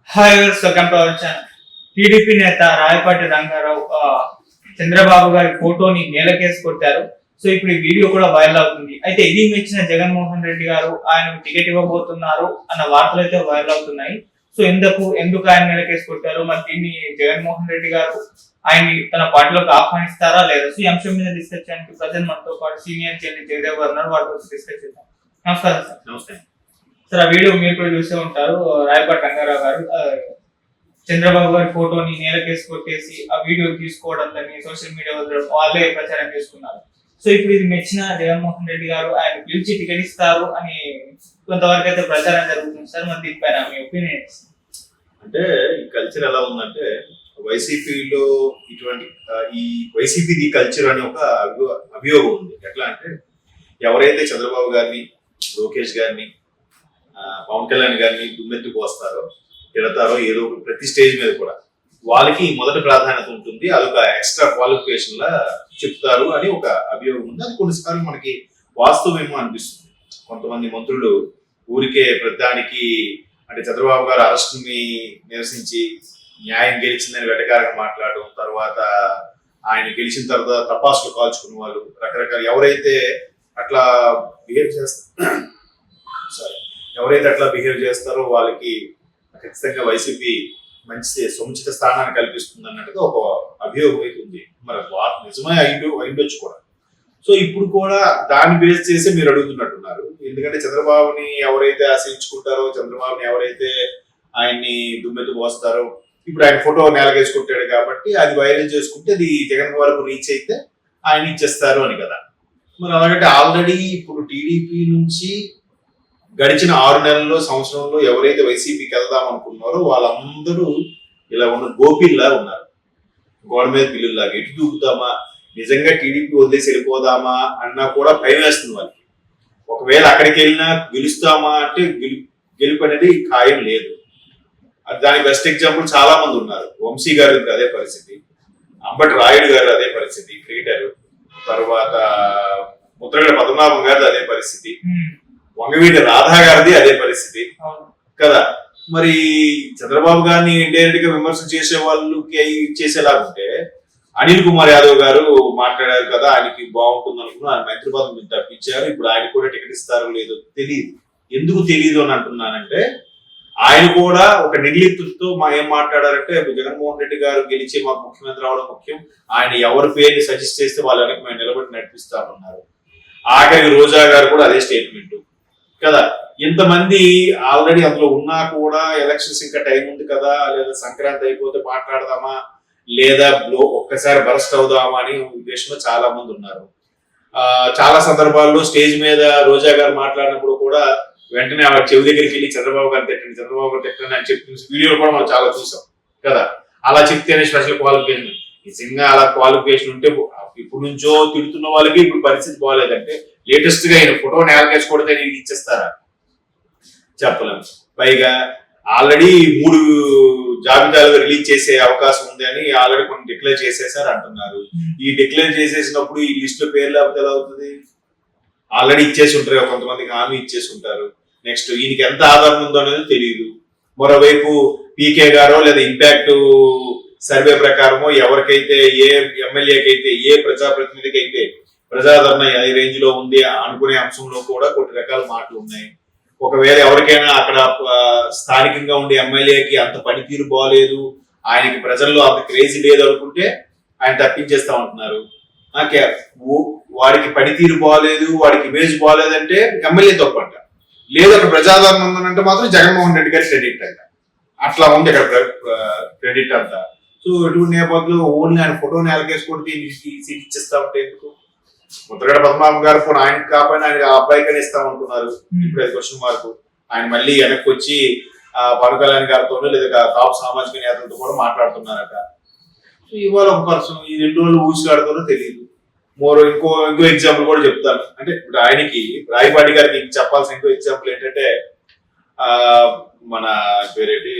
Hi welcome to our channel. TDP నేత రాయపాటి రంగారావు చంద్రబాబు గారి ఫోటోని నేలకేసి కొట్టారు. సో ఇప్పుడు ఈ వీడియో కూడా వైరల్ అవుతుంది. అయితే ఇది మెచ్చిన జగన్మోహన్ రెడ్డి గారు ఆయనకు టికెట్ ఇవ్వబోతున్నారు అన్న వార్తలు అయితే వైరల్ అవుతున్నాయి. సో ఎందుకు ఆయన నేలకేసి కొట్టారు, మరి దీన్ని జగన్మోహన్ రెడ్డి గారు ఆయన్ని తన పార్టీలోకి ఆహ్వానిస్తారా లేదా? సో ఈ అంశం మీద డిస్కస్ చేయడానికి ప్రజెంట్ మనతో పాటు సీనియర్ జర్నలిస్ట్ జయదేవ్ గారు ఉన్నారు. వాటితో డిస్కస్ చేద్దాం. నమస్కారం సార్. నమస్తే సార్, ఆ వీడియో మీరు కూడా చూసే ఉంటారు. రాయపాటి రంగారావు గారు చంద్రబాబు గారి ఫోటోని నేలకేసి కొట్టేసి ఆ వీడియో తీసుకోవడం దాన్ని సోషల్ మీడియా వాళ్ళే ప్రచారం చేసుకున్నారు. సో ఇప్పుడు ఇది మెచ్చిన జగన్మోహన్ రెడ్డి గారు ఆయన పిలిచి టికెట్ ఇస్తారు అని కొంతవరకు అయితే ప్రచారం జరుగుతుంది సార్. మరి దీనిపైన మీ ఒపీనియన్? అంటే ఈ కల్చర్ ఎలా ఉందంటే వైసీపీలో ఇటువంటి ఈ వైసీపీ కల్చర్ అని ఒక అభియోగం ఉంది. ఎట్లా అంటే ఎవరైతే చంద్రబాబు గారిని, లోకేష్ గారిని, పవన్ కళ్యాణ్ గారిని దుమ్మెత్తి పోస్తారో, తిడతారో ఏదో ప్రతి స్టేజ్ మీద కూడా వాళ్ళకి మొదటి ప్రాధాన్యత ఉంటుంది. అదొక ఎక్స్ట్రా క్వాలిఫికేషన్ లా చెప్తారు అని ఒక అభియోగం ఉంది. అది కొన్నిసార్లు మనకి వాస్తవమేమో అనిపిస్తుంది. కొంతమంది మంత్రులు ఊరికే ప్రతిదానికి అంటే చంద్రబాబు గారు అరెస్ట్ ని నిరసించి న్యాయం గెలిచిందని వెటకారంగా మాట్లాడడం, తర్వాత ఆయన గెలిచిన తర్వాత తపాసులు కాల్చుకున్న వాళ్ళు రకరకాల ఎవరైతే అట్లా బిహేవ్ చేస్తారో వాళ్ళకి ఖచ్చితంగా వైసీపీ మంచి సముచిత స్థానాన్ని కల్పిస్తుంది అన్నట్టుగా ఒక అభియోగం అయితే ఉంది. మరి నిజమే అయిండొచ్చు కూడా. సో ఇప్పుడు కూడా దాన్ని బేస్ చేసి మీరు అడుగుతున్నట్టున్నారు. ఎందుకంటే చంద్రబాబుని ఎవరైతే ఆశ్రయించుకుంటారో, చంద్రబాబుని ఎవరైతే ఆయన్ని దుమ్మెత్తి పోస్తారో, ఇప్పుడు ఆయన ఫోటో నేలగేసుకుంటాడు కాబట్టి అది వైరల్ చేసుకుంటే అది జగన్ వరకు రీచ్ అయితే ఆయన ఇచ్చేస్తారు అని కదా. మరి అలాగంటే ఆల్రెడీ ఇప్పుడు టీడీపీ నుంచి గడిచిన 6 నెలల్లో, సంవత్సరంలో ఎవరైతే వైసీపీకి వెళ్దాం అనుకున్నారో వాళ్ళందరూ ఇలా ఉన్న గోపిల్లా ఉన్నారు. గోడ మీద పిల్లుల్లాగా ఎటు దూకుతామా, నిజంగా టీడీపీ వదిలేసి వెళ్ళిపోదామా అన్నా కూడా భయం వేస్తుంది వాళ్ళకి. ఒకవేళ అక్కడికి వెళ్ళినా గెలుస్తామా అంటే గెలుపు అనేది ఖాయం లేదు. దానికి బెస్ట్ ఎగ్జాంపుల్ చాలా మంది ఉన్నారు. వంశీ గారు అదే పరిస్థితి, అంబటి రాయుడు గారు అదే పరిస్థితి, క్రికెటర్. తర్వాత ముద్రగడ పద్మనాభం గారిది అదే పరిస్థితి, వంగవీటి రాధా గారిది అదే పరిస్థితి కదా. మరి చంద్రబాబు గారిని ఇండైరెక్ట్ గా విమర్శ చేసే వాళ్ళకి చేసేలాగుంటే అనిల్ కుమార్ యాదవ్ గారు మాట్లాడారు కదా, ఆయనకి బాగుంటుంది అనుకున్నా ఆయన మంత్రి పదవి తప్పించారు. ఇప్పుడు ఆయన కూడా టికెట్ ఇస్తారో లేదో తెలియదు. ఎందుకు తెలియదు అని అంటున్నానంటే ఆయన కూడా ఒక నిర్లిప్తతో ఏం మాట్లాడారంటే జగన్మోహన్ రెడ్డి గారు గెలిచి మాకు ముఖ్యమంత్రి అవడం ముఖ్యం, ఆయన ఎవరి పేరుని సజెస్ట్ చేస్తే వాళ్ళ వెనక మేము నిలబడి నడిపిస్తామన్నారు. ఆఖరికి రోజా గారు కూడా అదే స్టేట్మెంట్ కదా. ఇంతమంది ఆల్రెడీ అందులో ఉన్నా కూడా ఎలక్షన్స్ ఇంకా టైం ఉంది కదా, లేదా సంక్రాంతి అయిపోతే మాట్లాడదామా, లేదా ఒక్కసారి బరస్ట్ అవుదామా అని ఉద్దేశంలో చాలా మంది ఉన్నారు. చాలా సందర్భాల్లో స్టేజ్ మీద రోజా గారు మాట్లాడినప్పుడు కూడా వెంటనే ఆవిడ చెవి దగ్గరికి వెళ్ళి చంద్రబాబు గారు తిట్టండి, చంద్రబాబు గారు తిట్టండి అని చెప్పి వీడియోలు కూడా మనం చాలా చూసాం కదా. అలా చెప్తేనే స్పెషల్ క్వాలిఫికేషన్. నిజంగా అలా క్వాలిఫికేషన్ ఉంటే ఇప్పుడు నుంచో తిడుతున్న వాళ్ళకి ఇప్పుడు పరిస్థితి బాగాలేదంటే లేటెస్ట్ గా ఆయన ఫోటో నేలకేసి కొడితే ఇచ్చేస్తారా చెప్పలేము. పైగా ఆల్రెడీ 3 జాబితాలు రిలీజ్ చేసే అవకాశం ఉంది అని ఆల్రెడీ కొన్ని డిక్లేర్ చేసేసారు అంటున్నారు. ఈ డిక్లేర్ చేసేసినప్పుడు ఈ లిస్ట్ లో పేరు లేకపోతే ఎలా అవుతుంది? ఆల్రెడీ ఇచ్చేసి ఉంటారు, కొంతమందికి హామీ ఇచ్చేసి ఉంటారు. నెక్స్ట్ ఈయనకి ఎంత ఆధారం ఉందో అనేది తెలియదు. మరోవైపు పీకే గారో లేదా ఇంపాక్ట్ సర్వే ప్రకారమో ఎవరికైతే, ఏ ఎమ్మెల్యేకి అయితే, ఏ ప్రజాప్రతినిధికి అయితే ప్రజాదరణ ఏ రేంజ్ లో ఉంది అనుకునే అంశంలో కూడా కొన్ని రకాల మాటలు ఉన్నాయి. ఒకవేళ ఎవరికైనా అక్కడ స్థానికంగా ఉండే ఎమ్మెల్యేకి అంత పనితీరు బాగలేదు, ఆయనకి ప్రజల్లో అంత క్రేజీ లేదు అనుకుంటే ఆయన తప్పించేస్తా ఉంటున్నారు. వాడికి పనితీరు బాగలేదు, వాడికి ఇమేజ్ బాగలేదంటే ఎమ్మెల్యే తప్పంట, లేదు అక్కడ ప్రజాదరణ ఉందనంటే మాత్రం జగన్మోహన్ రెడ్డి గారి క్రెడిట్ అంట. అట్లా ఉంది అక్కడ క్రెడిట్ అంతా. సో ఎటువంటి నేపథ్యంలో ఓన్లీ ఆయన ఫోటోని నేలకేసుకుంటే సీట్ ఇచ్చేస్తా ఉంటే ఎందుకు? ముద్రగడ పద్మనాభం గారు ఫోన్ ఆయనకి కాకపోయినా ఆయన అబ్బాయికనే ఇస్తాం అనుకున్నారు. ఇప్పుడు అది క్వశ్చన్ మార్క్. ఆయన మళ్ళీ వెనక్కి వచ్చి పవన్ కళ్యాణ్ గారితో లేదా కాపు సామాజిక నేతలతో కూడా మాట్లాడుతున్నారట. సో ఇవాళ ఒక పర్సన్ ఈ 2 రోజులు ఊసిగాడుతుందో తెలియదు. ఇంకో ఎగ్జాంపుల్ కూడా చెప్తాను. అంటే ఇప్పుడు ఆయనకి రాయపాటి గారికి చెప్పాల్సిన ఇంకో ఎగ్జాంపుల్ ఏంటంటే మన పేరేంటి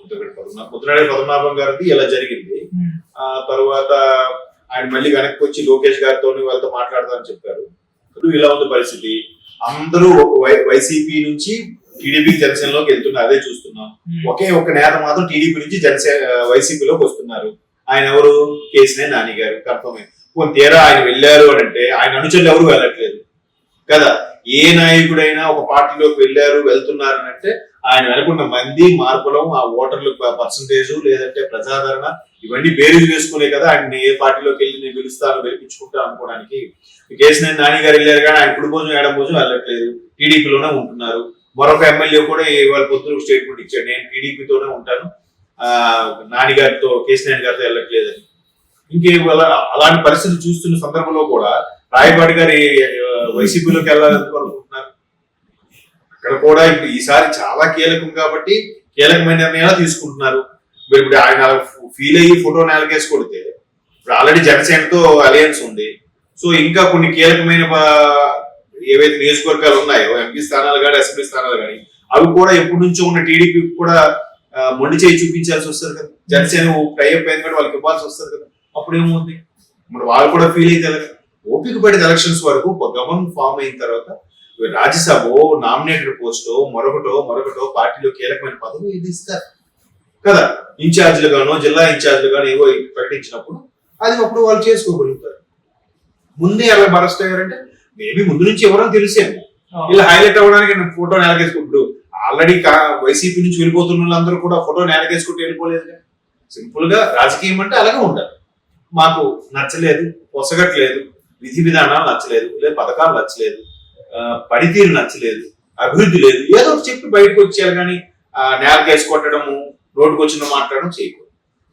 ముద్రగడ పద్మనాభం గారిది ఇలా జరిగింది. ఆ తర్వాత ఆయన మళ్ళీ వెనక్కి వచ్చి లోకేష్ గారితో వాళ్ళతో మాట్లాడతారని చెప్పారు. ఇలా ఉంది పరిస్థితి. అందరూ వైసీపీ నుంచి టీడీపీ జనసేనలోకి వెళ్తున్నారు, అదే చూస్తున్నాం. ఒకే ఒక నేత మాత్రం టీడీపీ నుంచి వైసీపీలోకి వస్తున్నారు. ఆయన ఎవరు? కేసీఆర్ నాని గారు. కన్ఫర్మ్ అయింది. తీరా ఆయన వెళ్ళారు అని అంటే ఆయన అనుచరులు ఎవరు వెళ్ళట్లేదు కదా. ఏ నాయకుడైనా ఒక పార్టీలోకి వెళ్తున్నారు అని అంటే ఆయన వెనుకున్న మంది, మార్పులం, ఆ ఓటర్ల పర్సంటేజ్, లేదంటే ప్రజాదరణ, ఇవన్నీ బేరీజు వేసుకునే కదా ఆయన ఏ పార్టీలోకి వెళ్ళి నేను గెలుస్తాను, గెలిపించుకుంటా అనుకోవడానికి. కేసీఆర్ నాని గారు వెళ్ళారు కానీ ఆయన కుడి భోజనం ఏడం భోజనం వెళ్ళట్లేదు, టీడీపీలోనే ఉంటున్నారు. మరొక ఎమ్మెల్యే కూడా ఇవాళ పొద్దున స్టేట్మెంట్ ఇచ్చాడు, నేను టీడీపీతోనే ఉంటాను, నాని గారితో, కేసీఆర్ గారితో వెళ్ళట్లేదని. ఇంకేవాళ్ళ అలాంటి పరిస్థితి చూస్తున్న సందర్భంలో కూడా రాయపాటి గారు వైసీపీలోకి వెళ్ళాలనుకుంటున్నారు. అక్కడ కూడా ఇప్పుడు ఈసారి చాలా కీలకం కాబట్టి కీలకమైన నిర్ణయాలు తీసుకుంటున్నారు. ఇప్పుడు ఆయన ఫీల్ అయ్యి ఫోటో నేలకేసి కొడితే ఇప్పుడు ఆల్రెడీ జనసేనతో అలయన్స్ ఉంది. సో ఇంకా కొన్ని కీలకమైన ఏవైతే నియోజకవర్గాలు ఉన్నాయో, ఎంపీ స్థానాలు కానీ అసెంబ్లీ స్థానాలు కానీ, అవి కూడా ఎప్పటి నుంచో ఉన్న టీడీపీ కూడా మొండి చేయి చూపించాల్సి వస్తుంది కదా. జనసేన టైఅప్ అయింది కాబట్టి వాళ్ళకి ఇవ్వాల్సి వస్తుంది కదా. అప్పుడు ఏముంది, మరి వాళ్ళు కూడా ఫీల్ అయితే ఓపిక పడిన ఎలక్షన్స్ వరకు గవర్నమెంట్ ఫామ్ అయిన తర్వాత రాజ్యసభ నామినేటెడ్ పోస్టో మరొకటో పార్టీలో కీలకమైన పదవి ఇది ఇస్తారు కదా. ఇన్ఛార్జీలు గానో, జిల్లా ఇన్ఛార్జీలు గానో ఏవో ప్రకటించినప్పుడు అది అప్పుడు వాళ్ళు చేసుకోగలుగుతారు. ముందే అలా బరస్ట్ అయ్యారంటే మేబీ ముందు నుంచి ఎవరో తెలిసేమో, ఇలా హైలైట్ అవ్వడానికి ఫోటో నేలకేసుకుంటూ ఆల్రెడీ వైసీపీ నుంచి వెళ్ళిపోతున్న వాళ్ళందరూ కూడా ఫోటో నేలకేసుకుంటూ వెళ్ళిపోలేదు. సింపుల్ గా రాజకీయం అంటే అలాగే ఉండాలి. మాకు నచ్చలేదు, పొసగట్లేదు, విధి విధానాలు నచ్చలేదు, లేదా పథకాలు నచ్చలేదు, పనితీరు నచ్చలేదు, అభివృద్ధి లేదు, ఏదో ఒకటి చెప్పి బయటకు వచ్చేయాలి. కానీ నేలకేసి కొట్టడము, రోడ్డుకు వచ్చిన మాట్లాడడం చేయకూడదు.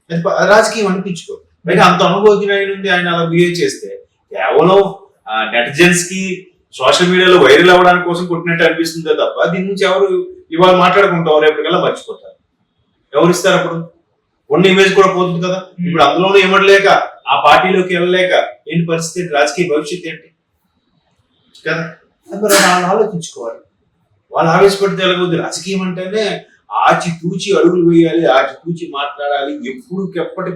అది రాజకీయం అనిపించుకోదు. పైగా అంత అనుభవజ్ఞుడు ఆయన అలా బిహేవ్ చేస్తే కేవలం నెటిజన్స్ కి సోషల్ మీడియాలో వైరల్ అవ్వడానికి కోసం కొట్టినట్టు అనిపిస్తుందే తప్ప దీని నుంచి ఎవరు ఇవాళ మాట్లాడుకుంటారు, రేపటికల్లా మర్చిపోతారు. ఎవరు ఇస్తారు అప్పుడు? ఉన్న ఇమేజ్ కూడా పోతుంది కదా. ఇప్పుడు అందులోనూ ఇవ్వలేక, ఆ పార్టీలోకి వెళ్ళలేక ఏంటి పరిస్థితి, రాజకీయ భవిష్యత్తు ఏంటి కదా. వాళ్ళు ఆలోచించుకోవాలి. వాళ్ళు ఆవేశపడితే ఎలాగొద్దు. రాజకీయం అంటేనే ఆచి తూచి అడుగులు వేయాలి, ఆచి తూచి మాట్లాడాలి, ఎప్పటి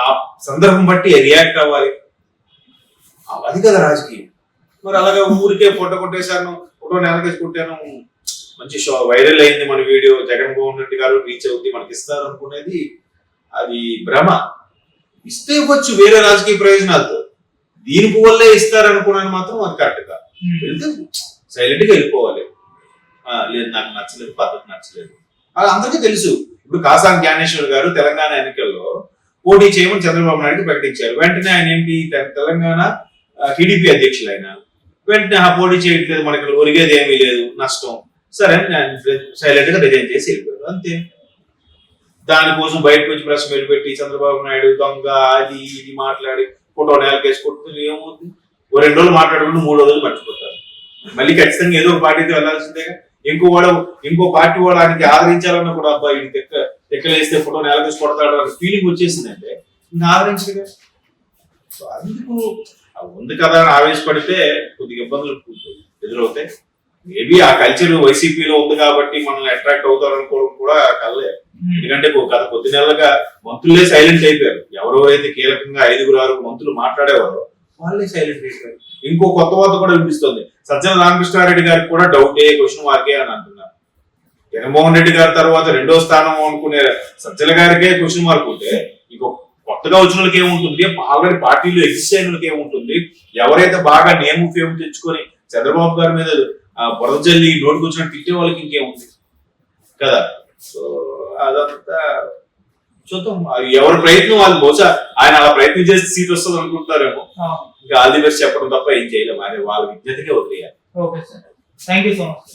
ఆ సందర్భం బట్టి రియాక్ట్ అవ్వాలి. అది కదా రాజకీయం. మరి అలాగే ఊరికే ఫోటో కొట్టేశాను, ఫోటో నేలకేసి కొట్టాను, మంచి వైరల్ అయింది మన వీడియో, జగన్మోహన్ రెడ్డి గారు రీచ్ అవుతుంది, మనకి ఇస్తారు అనుకునేది అది భ్రమ. ఇస్తే ఇవ్వచ్చు వేరే రాజకీయ ప్రయోజనాలతో, దీనికి వల్లే ఇస్తారు అనుకున్నాను మాత్రం అది కరెక్ట్ కాదు. వెళ్తే సైలెంట్ గా వెళ్ళిపోవాలి. లేదు నాకు నచ్చలేదు, పద్ధతి నచ్చలేదు, అది అందరికీ తెలుసు. ఇప్పుడు కాసాని జ్ఞానేశ్వర్ గారు తెలంగాణ ఎన్నికల్లో పోటీ చేయమని చంద్రబాబు నాయుడు ప్రకటించారు. వెంటనే ఆయన ఏంటి, తెలంగాణ టీడీపీ అధ్యక్షులు ఆయన వెంటనే పోటీ చేయట్లేదు, మనకి ఒరిగేది ఏమీ లేదు, నష్టం, సరే సైలెంట్ గా రిజైన్ చేసి వెళ్ళిపోయారు, అంతే. దానికోసం బయటకు వచ్చి ప్రెస్ మీట్ పెట్టి చంద్రబాబు నాయుడు దొంగ అది ఇది మాట్లాడి ఫోటో నేలకేసి కొట్టుకుని ఏమవుతుంది, 2 రోజులు మాట్లాడుకుంటూ 3వ రోజులు మర్చిపోతారు. మళ్ళీ ఖచ్చితంగా ఏదో ఒక పార్టీతో వెళ్ళాల్సిందే. ఇంకో పార్టీ వాడు ఆయనకి ఆదరించాలన్నా కూడా అబ్బాయి ఎక్కలేస్తే ఫోటో నేలకేసి కొడతాడు అనే ఫీలింగ్ వచ్చేసిందంటే ఇంకా ఆదరించగా. అందుకు ఉంది కదా అని ఆవేశపడితే కొద్దిగా ఇబ్బందులు ఎదురవుతాయి. మేబీ ఆ కల్చర్ వైసీపీలో ఉంది కాబట్టి మనల్ని అట్రాక్ట్ అవుతారు అనుకోవడం కూడా కలలే. ఎందుకంటే గత కొద్ది నెలలుగా మంత్రులే సైలెంట్ అయిపోయారు. ఎవరెవరైతే కీలకంగా 5-6 మంత్రులు మాట్లాడేవారో వాళ్ళే సైలెంట్ అయిపోయారు. ఇంకో కొత్త వార్త కూడా వినిపిస్తుంది, సజ్జల రామకృష్ణారెడ్డి గారికి కూడా డౌటే, క్వశ్చన్ మార్కే అని అంటున్నారు. జగన్మోహన్ రెడ్డి గారి తర్వాత 2వ స్థానం అనుకునే సజ్జల గారికే క్వశ్చన్ మార్క్ ఉంటే ఇంకో కొత్తగా వచ్చిన వాళ్ళకి ఏముంటుంది, ఆల్రెడీ పార్టీలో ఎగ్జిస్ట్ అయిన వాళ్ళకి ఏముంటుంది, ఎవరైతే బాగా నేమ్ ఫేమ్ తెచ్చుకొని చంద్రబాబు గారి మీద బురద జల్లి నోటుకు వచ్చినట్టు తిట్టే వాళ్ళకి ఇంకేముంది కదా. సో అదంతా చూద్దాం, ఎవరి ప్రయత్నం వాళ్ళు. బహుశా ఆయన అలా ప్రయత్నం చేస్తే సీట్ వస్తుంది అనుకుంటారేమో. ఇంకా ఆల్ ది బెస్ట్ చెప్పడం తప్ప ఏం చేయలేము. అది వాళ్ళ విజ్ఞతకే వదిలేయాలి. Okay sir, thank you so much.